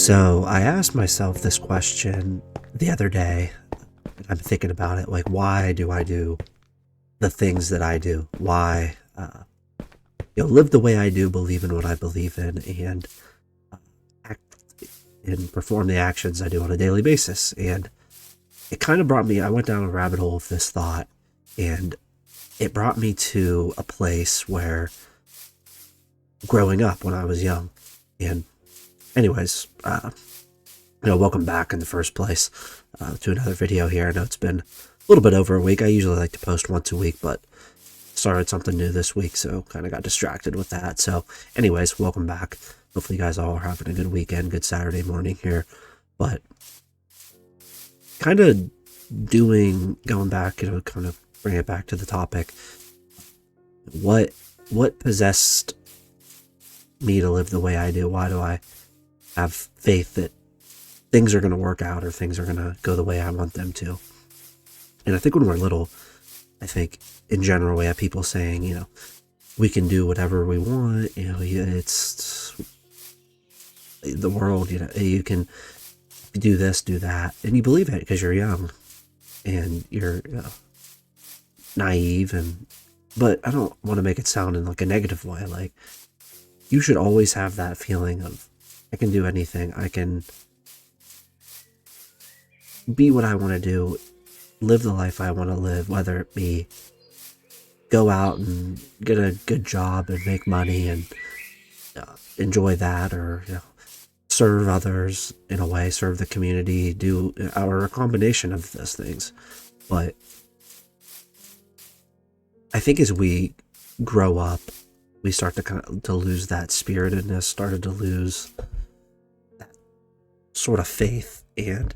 So I asked myself this question the other day. I'm thinking about it, like, why do I do the things that I do? Why, live the way I do, believe in what I believe in, and act and perform the actions I do on a daily basis. And it kind of brought me, I went down a rabbit hole of this thought, and it brought me to a place where growing up when I was young. And anyways, welcome back in the first place to another video here. I know it's been a little bit over a week. I usually like to post once a week, but started something new this week, so kind of got distracted with that. So anyways, welcome back. Hopefully you guys all are having a good weekend, good Saturday morning here. But kind of going back, kind of bring it back to the topic. What possessed me to live the way I do? Why do I have faith that things are going to work out or things are going to go the way I want them to? And I think when we're little, I think in general we have people saying, we can do whatever we want. It's the world. You can do this, do that, and you believe it because you're young and you're naive. But I don't want to make it sound in like a negative way. Like, you should always have that feeling of, I can do anything. I can be what I want to do, live the life I want to live, whether it be go out and get a good job and make money and enjoy that, or serve others in a way, serve the community, or a combination of those things. But I think as we grow up, we start to lose that spiritedness, started to lose that sort of faith. And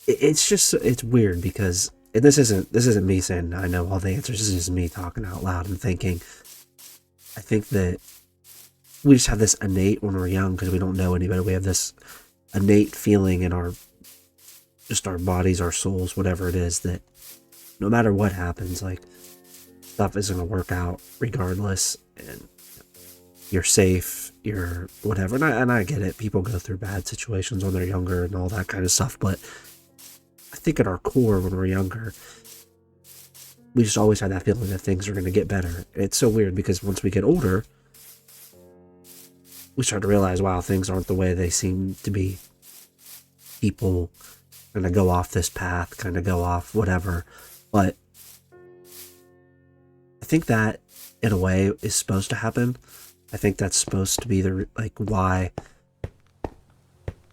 it's weird because, and this isn't me saying I know all the answers. This is just me talking out loud and thinking. I think that we just have this innate, when we're young, because we don't know any better, we have this innate feeling in our bodies, our souls, whatever it is, that no matter what happens, like, stuff isn't going to work out regardless, and you're safe, you're whatever. And I get it. People go through bad situations when they're younger and all that kind of stuff. But I think at our core, when we're younger, we just always have that feeling that things are going to get better. It's so weird because once we get older, we start to realize, wow, things aren't the way they seem to be. People kind of go off this path, kind of go off whatever. But I think that, in a way, is supposed to happen. I think that's supposed to be why.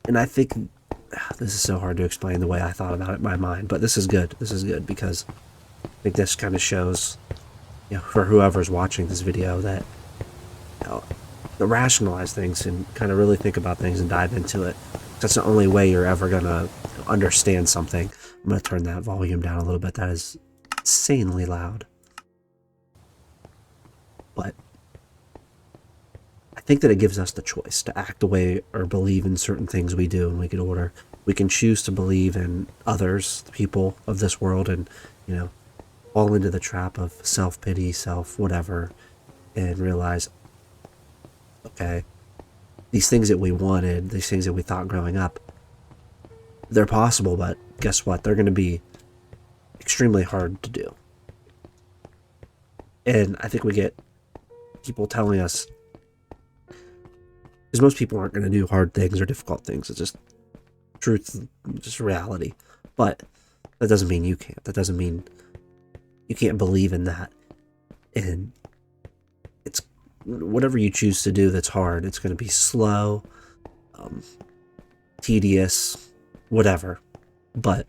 And I think this is so hard to explain the way I thought about it in my mind, but this is good. This is good because I think this kind of shows, for whoever's watching this video, that to rationalize things and kind of really think about things and dive into it. That's the only way you're ever going to understand something. I'm going to turn that volume down a little bit. That is insanely loud. But I think that it gives us the choice to act the way or believe in certain things we do, and we get older. We can choose to believe in others, the people of this world, and, fall into the trap of self-pity, self-whatever, and realize, okay, these things that we wanted, these things that we thought growing up, they're possible, but guess what? They're going to be extremely hard to do. And I think we get people telling us, because most people aren't going to do hard things or difficult things. It's just truth, just reality. But that doesn't mean you can't. That doesn't mean you can't believe in that. And it's whatever you choose to do that's hard. It's going to be slow, tedious, whatever. But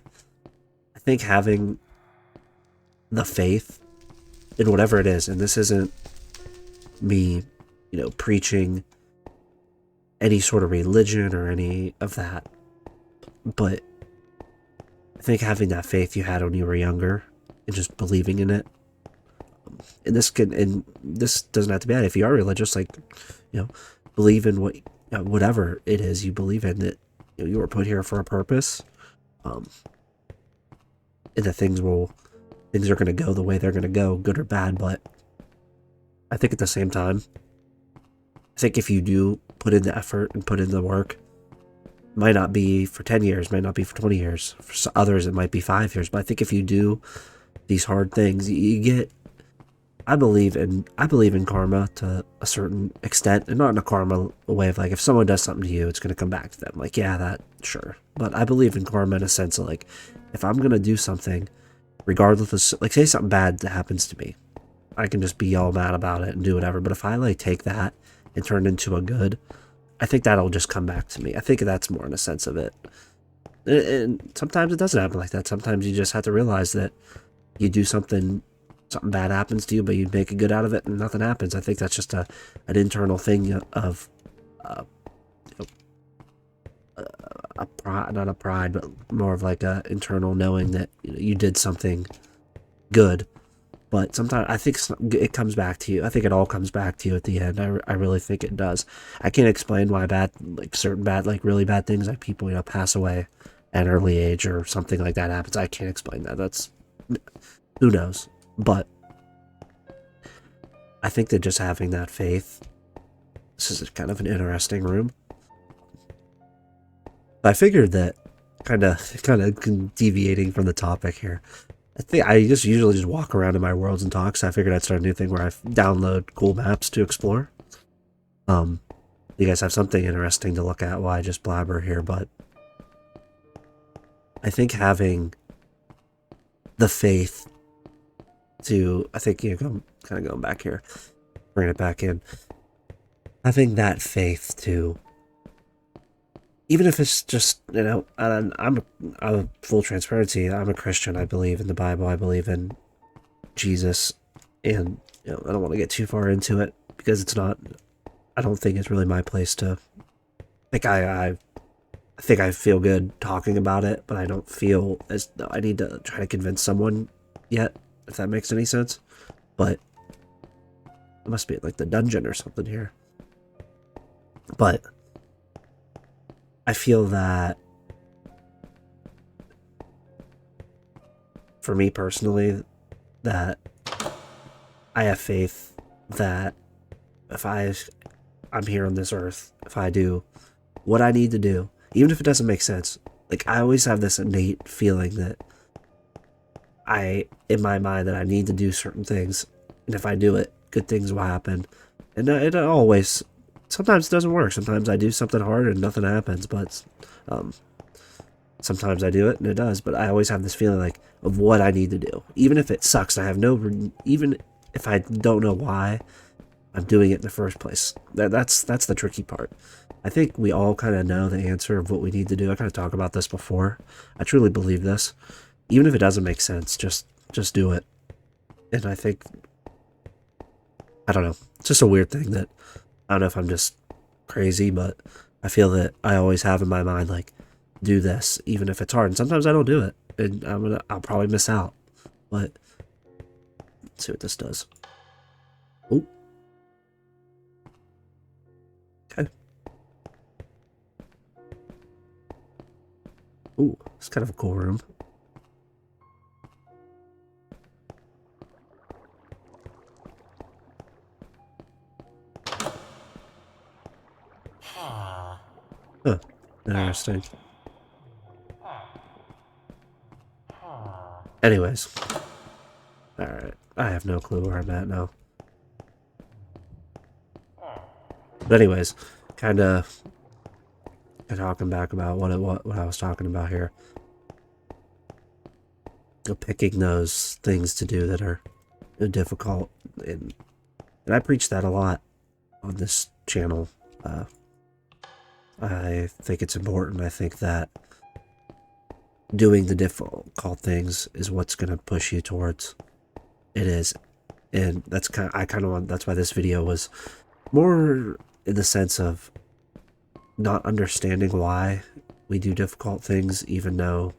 I think having the faith in whatever it is, and this isn't me, preaching any sort of religion or any of that, but I think having that faith you had when you were younger and just believing in it, and this doesn't have to be bad. If you are religious, believe in whatever it is you believe in, that you were put here for a purpose, and that things are going to go the way they're going to go, good or bad. But I think at the same time, I think if you do put in the effort and put in the work, might not be for 10 years, might not be for 20 years. For others, it might be 5 years. But I think if you do these hard things, you get, I believe in karma to a certain extent, and not in a karma way of like, if someone does something to you, it's going to come back to them. Like, yeah, that, sure. But I believe in karma in a sense of like, if I'm going to do something, regardless of, like, say something bad that happens to me, I can just be all mad about it and do whatever. But if I like take that and turn it into a good, I think that'll just come back to me. I think that's more in a sense of it. And sometimes it doesn't happen like that. Sometimes you just have to realize that you do something bad happens to you, but you make a good out of it and nothing happens. I think that's just an internal thing of a pride, not a pride, but more of like a internal knowing that you did something good. But sometimes I think it comes back to you. I think it all comes back to you at the end. I really think it does. I can't explain why really bad things, like people, pass away at an early age or something like that happens. I can't explain that. That's, who knows? But I think that just having that faith, this is kind of an interesting room. I figured that kind of deviating from the topic here. I think I just usually just walk around in my worlds and talk, so I figured I'd start a new thing where I download cool maps to explore. You guys have something interesting to look at while I just blabber here, but I think having the faith to, I think, kind of going back here, bringing it back in, having that faith to, even if it's just, I'm full transparency, I'm a Christian, I believe in the Bible, I believe in Jesus, and, I don't want to get too far into it, because it's not, I don't think it's really my place to, I think I feel good talking about it, but I don't feel as though I need to try to convince someone yet, if that makes any sense. But it must be like the dungeon or something here. But I feel that for me personally, that I have faith that if I'm here on this earth, if I do what I need to do, even if it doesn't make sense, like I always have this innate feeling that in my mind, that I need to do certain things, and if I do it, good things will happen. And it always, sometimes it doesn't work. Sometimes I do something hard and nothing happens, but sometimes I do it and it does. But I always have this feeling like of what I need to do, even if it sucks. I have even if I don't know why I'm doing it in the first place. That's the tricky part. I think we all kind of know the answer of what we need to do. I kind of talked about this before. I truly believe this. Even if it doesn't make sense, just do it. And I think, I don't know, it's just a weird thing that, I don't know if I'm just crazy, but I feel that I always have in my mind, like, do this, even if it's hard. And sometimes I don't do it, and I'll probably miss out. But let's see what this does. Oh. Okay. Ooh, it's kind of a cool room. Huh. Interesting. Anyways. Alright. I have no clue where I'm at now. But anyways, kind of talking back about what I was talking about here. Picking those things to do that are difficult. And I preach that a lot on this channel. I think it's important. I think that doing the difficult things is what's going to push you towards it is. And that's that's why this video was more in the sense of not understanding why we do difficult things, even though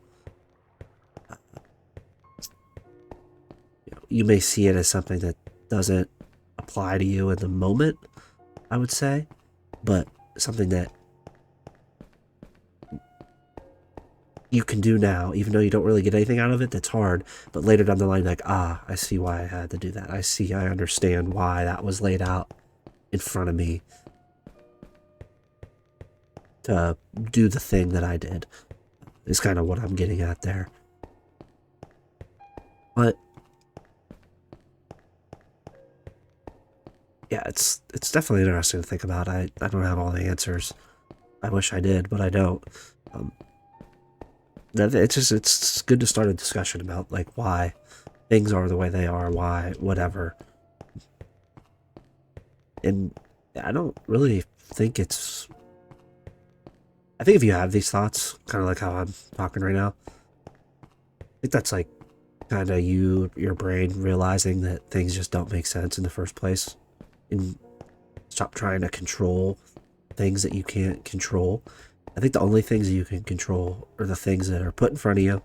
you may see it as something that doesn't apply to you in the moment, I would say, but something that you can do now, even though you don't really get anything out of it, that's hard, but later down the line, like, I see why I had to do that. I understand why that was laid out in front of me, to do the thing that I did, is kind of what I'm getting at there. But yeah, it's definitely interesting to think about. I don't have all the answers. I wish I did, but I don't. It's good to start a discussion about like why things are the way they are, why whatever. And I don't really think it's. I think if you have these thoughts, kind of like how I'm talking right now, I think that's like kind of your brain realizing that things just don't make sense in the first place, and stop trying to control things that you can't control. I think the only things that you can control are the things that are put in front of you,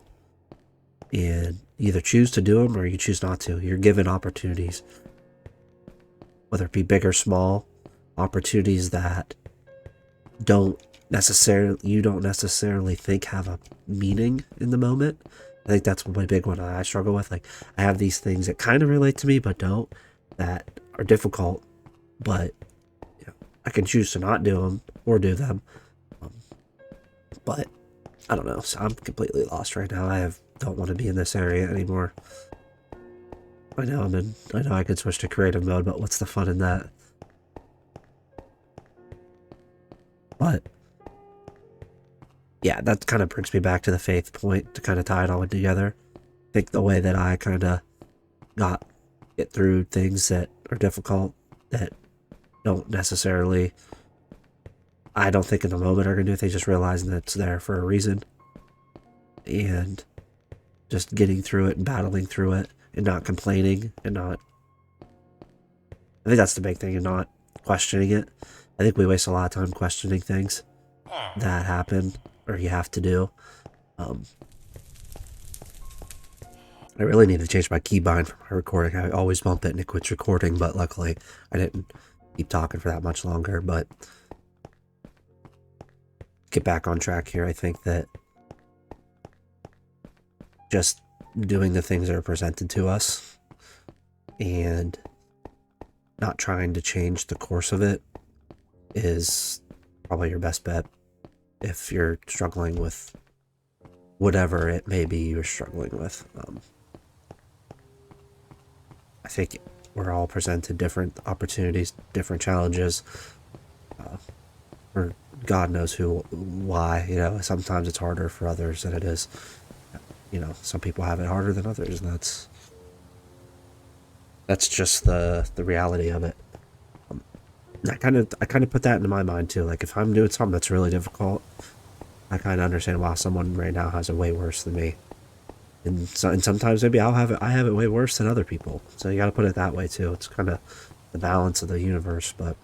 and you either choose to do them or you choose not to. You're given opportunities, whether it be big or small, opportunities that you don't necessarily think have a meaning in the moment. I think that's my big one I struggle with. Like, I have these things that kind of relate to me but don't, that are difficult, but you know, I can choose to not do them or do them. But I don't know. So I'm completely lost right now. Don't want to be in this area anymore. I know I could switch to creative mode, but what's the fun in that? But yeah, that kind of brings me back to the faith point to kind of tie it all in together. I think the way that I kind of get through things that are difficult, that don't necessarily, I don't think in the moment are going to do things, just realizing that it's there for a reason. And just getting through it and battling through it and not complaining and not, I think that's the big thing, and not questioning it. I think we waste a lot of time questioning things that happen or you have to do. I really need to change my keybind for my recording. I always bump it and it quits recording, but luckily I didn't keep talking for that much longer. But get back on track here. I think that just doing the things that are presented to us and not trying to change the course of it is probably your best bet if you're struggling with whatever it may be you're struggling with. I think we're all presented different opportunities, different challenges, or God knows why. You know, sometimes it's harder for others than it is. You know, some people have it harder than others, and that's just the reality of it. I kind of put that into my mind too. Like, if I'm doing something that's really difficult, I kind of understand why someone right now has it way worse than me. And sometimes maybe I have it way worse than other people. So you got to put it that way too. It's kind of the balance of the universe. But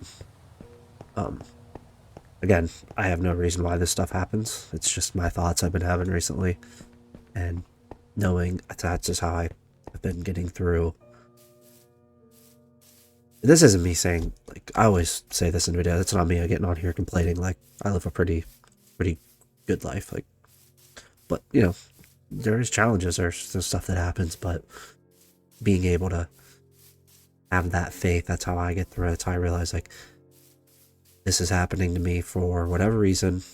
again, I have no reason why this stuff happens. It's just my thoughts I've been having recently, and knowing that's just how I've been getting through. This isn't me saying, like, I always say this in video. That's not me getting on here complaining. Like, I live a pretty good life. Like, but you know, there's challenges, there's stuff that happens, but being able to have that faith, that's how I get through it. That's how I realize, like, this is happening to me for whatever reason.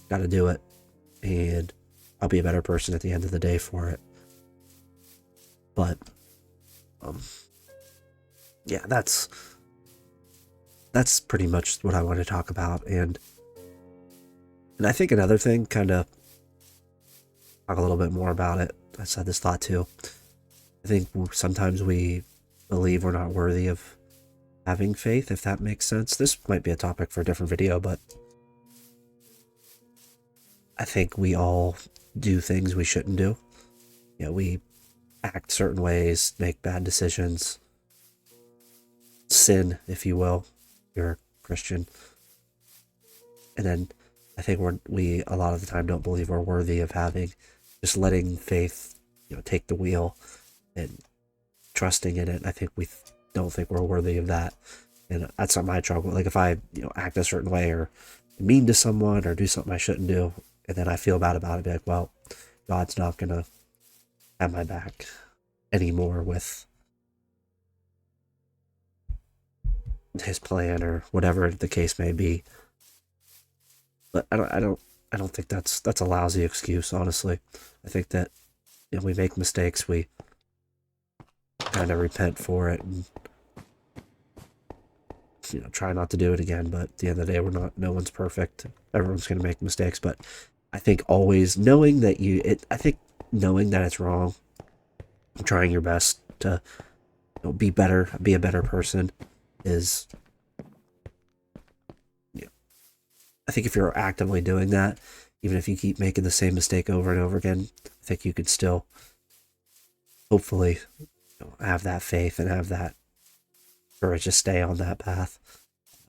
Got to do it, and I'll be a better person at the end of the day for it. But yeah, that's pretty much what I want to talk about. And I think another thing, kind of talk a little bit more about it. I said this thought too. I think sometimes we believe we're not worthy of having faith, if that makes sense. This might be a topic for a different video, but I think we all do things we shouldn't do. You know, we act certain ways, make bad decisions, sin, if you will. You're a Christian. And then I think we a lot of the time don't believe we're worthy of just letting faith, you know, take the wheel and trusting in it. I think we don't think we're worthy of that. And that's something I struggle with. Like, if I, you know, act a certain way or mean to someone or do something I shouldn't do, and then I feel bad about it, be like, well, God's not going to have my back anymore with his plan or whatever the case may be. But I don't think that's a lousy excuse, honestly. I think that, you know, we make mistakes, we kind of repent for it, and, you know, try not to do it again. But at the end of the day, no one's perfect. Everyone's going to make mistakes. But I think always knowing that knowing that it's wrong, trying your best to, you know, be better, be a better person is, you know, I think if you're actively doing that, even if you keep making the same mistake over and over again, I think you could still hopefully, you know, have that faith and have that courage to stay on that path,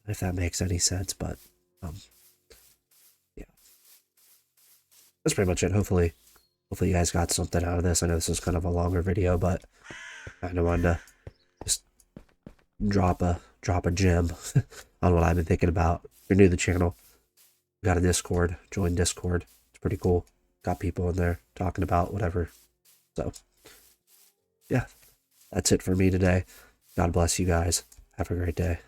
if that makes any sense. But yeah, that's pretty much it. Hopefully you guys got something out of this. I know this is kind of a longer video, but I kind of wanted to just drop a gem on what I've been thinking about. If you're new to the channel, we got a Discord. Join Discord. It's pretty cool. Got people in there talking about whatever. So yeah, that's it for me today. God bless you guys. Have a great day.